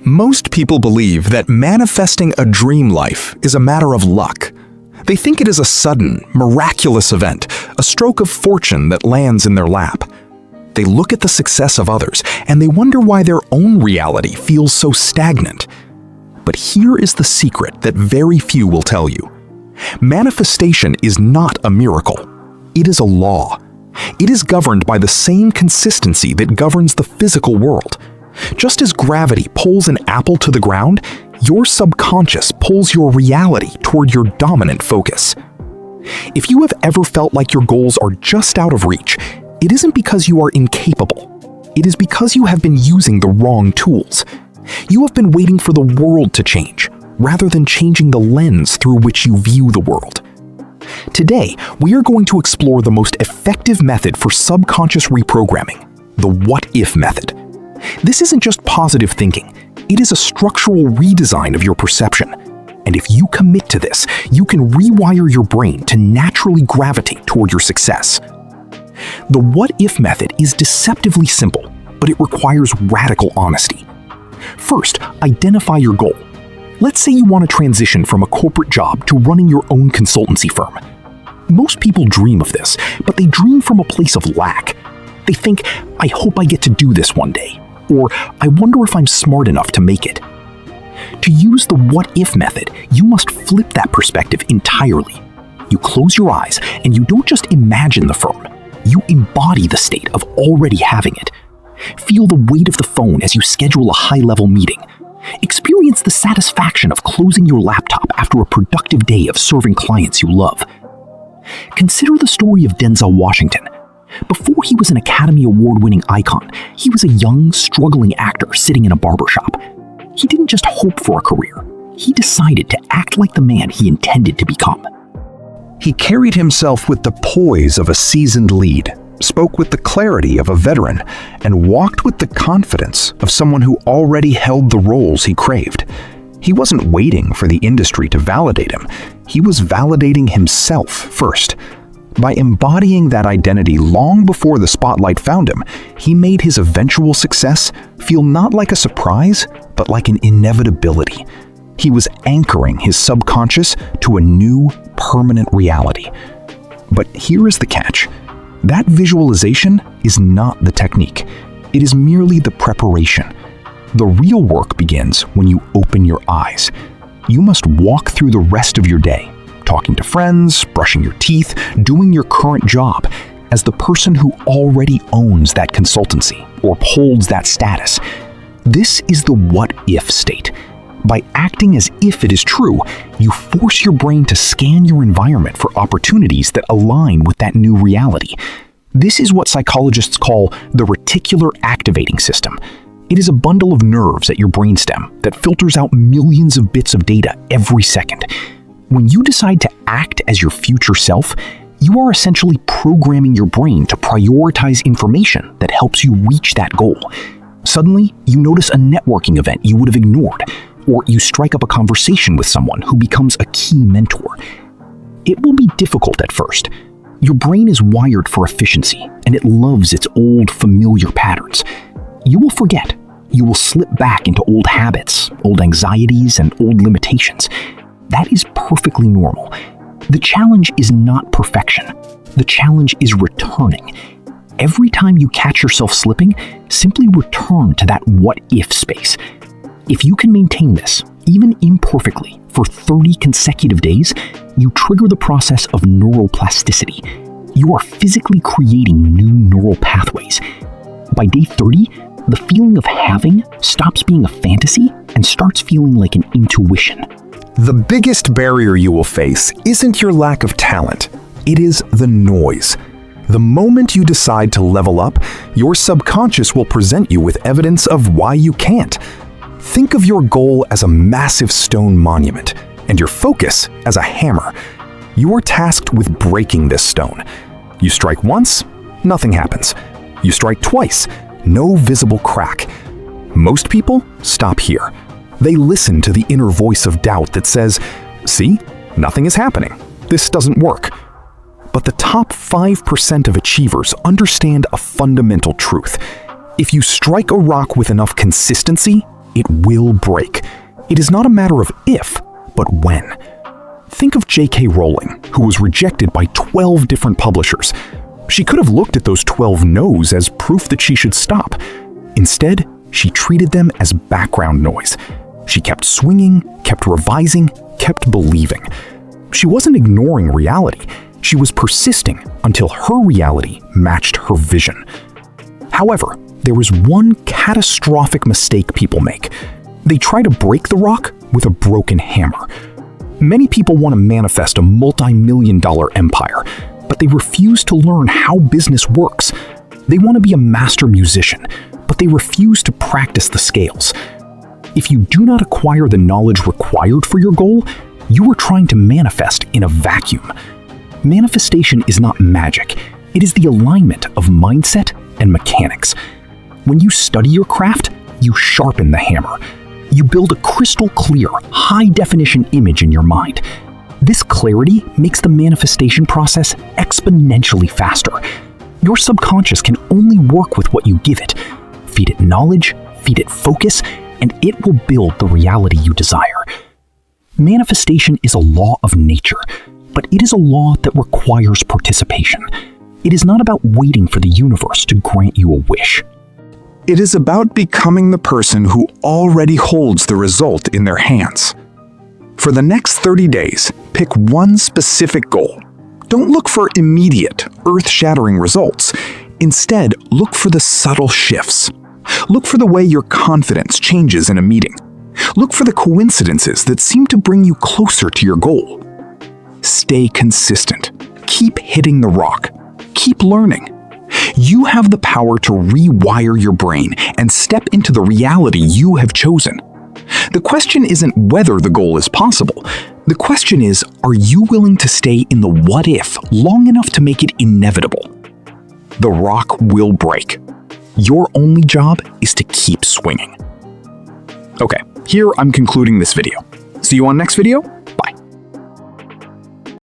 Most people believe that manifesting a dream life is a matter of luck. They think it is a sudden, miraculous event, a stroke of fortune that lands in their lap. They look at the success of others and they wonder why their own reality feels so stagnant. But here is the secret that very few will tell you. Manifestation is not a miracle. It is a law. It is governed by the same consistency that governs the physical world. Just as gravity pulls an apple to the ground, your subconscious pulls your reality toward your dominant focus. If you have ever felt like your goals are just out of reach, it isn't because you are incapable. It is because you have been using the wrong tools. You have been waiting for the world to change, rather than changing the lens through which you view the world. Today, we are going to explore the most effective method for subconscious reprogramming, the what-if method. This isn't just positive thinking, it is a structural redesign of your perception. And if you commit to this, you can rewire your brain to naturally gravitate toward your success. The what-if method is deceptively simple, but it requires radical honesty. First, identify your goal. Let's say you want to transition from a corporate job to running your own consultancy firm. Most people dream of this, but they dream from a place of lack. They think, I hope I get to do this one day, or I wonder if I'm smart enough to make it. To use the what-if method, you must flip that perspective entirely. You close your eyes and you don't just imagine the firm, you embody the state of already having it. Feel the weight of the phone as you schedule a high-level meeting. Experience the satisfaction of closing your laptop after a productive day of serving clients you love. Consider the story of Denzel Washington. Before he was an Academy Award-winning icon, he was a young, struggling actor sitting in a barbershop. He didn't just hope for a career. He decided to act like the man he intended to become. He carried himself with the poise of a seasoned lead, spoke with the clarity of a veteran, and walked with the confidence of someone who already held the roles he craved. He wasn't waiting for the industry to validate him. He was validating himself first. By embodying that identity long before the spotlight found him, he made his eventual success feel not like a surprise, but like an inevitability. He was anchoring his subconscious to a new, permanent reality. But here is the catch. That visualization is not the technique. It is merely the preparation. The real work begins when you open your eyes. You must walk through the rest of your day, talking to friends, brushing your teeth, doing your current job, as the person who already owns that consultancy or holds that status. This is the what-if state. By acting as if it is true, you force your brain to scan your environment for opportunities that align with that new reality. This is what psychologists call the reticular activating system. It is a bundle of nerves at your brainstem that filters out millions of bits of data every second. When you decide to act as your future self, you are essentially programming your brain to prioritize information that helps you reach that goal. Suddenly, you notice a networking event you would have ignored, or you strike up a conversation with someone who becomes a key mentor. It will be difficult at first. Your brain is wired for efficiency, and it loves its old, familiar patterns. You will forget. You will slip back into old habits, old anxieties, and old limitations. That is perfectly normal. The challenge is not perfection. The challenge is returning. Every time you catch yourself slipping, simply return to that what-if space. If you can maintain this, even imperfectly, for 30 consecutive days, you trigger the process of neuroplasticity. You are physically creating new neural pathways. By day 30, the feeling of having stops being a fantasy and starts feeling like an intuition. The biggest barrier you will face isn't your lack of talent. It is the noise. The moment you decide to level up, your subconscious will present you with evidence of why you can't. Think of your goal as a massive stone monument, and your focus as a hammer. You are tasked with breaking this stone. You strike once, nothing happens. You strike twice, no visible crack. Most people stop here. They listen to the inner voice of doubt that says, "See, nothing is happening. This doesn't work." But the top 5% of achievers understand a fundamental truth. If you strike a rock with enough consistency, it will break. It is not a matter of if, but when. Think of J.K. Rowling, who was rejected by 12 different publishers. She could have looked at those 12 no's as proof that she should stop. Instead, she treated them as background noise. She kept swinging, kept revising, kept believing. She wasn't ignoring reality. She was persisting until her reality matched her vision. However, there was one catastrophic mistake people make. They try to break the rock with a broken hammer. Many people want to manifest a multi-million-dollar empire, but they refuse to learn how business works. They want to be a master musician, but they refuse to practice the scales. If you do not acquire the knowledge required for your goal, you are trying to manifest in a vacuum. Manifestation is not magic. It is the alignment of mindset and mechanics. When you study your craft, you sharpen the hammer. You build a crystal clear, high-definition image in your mind. This clarity makes the manifestation process exponentially faster. Your subconscious can only work with what you give it. Feed it knowledge, feed it focus, and it will build the reality you desire. Manifestation is a law of nature, but it is a law that requires participation. It is not about waiting for the universe to grant you a wish. It is about becoming the person who already holds the result in their hands. For the next 30 days, pick one specific goal. Don't look for immediate, earth-shattering results. Instead, look for the subtle shifts. Look for the way your confidence changes in a meeting. Look for the coincidences that seem to bring you closer to your goal. Stay consistent. Keep hitting the rock. Keep learning. You have the power to rewire your brain and step into the reality you have chosen. The question isn't whether the goal is possible. The question is, are you willing to stay in the what-if long enough to make it inevitable? The rock will break. Your only job is to keep swinging. Okay, here I'm concluding this video. See you on next video.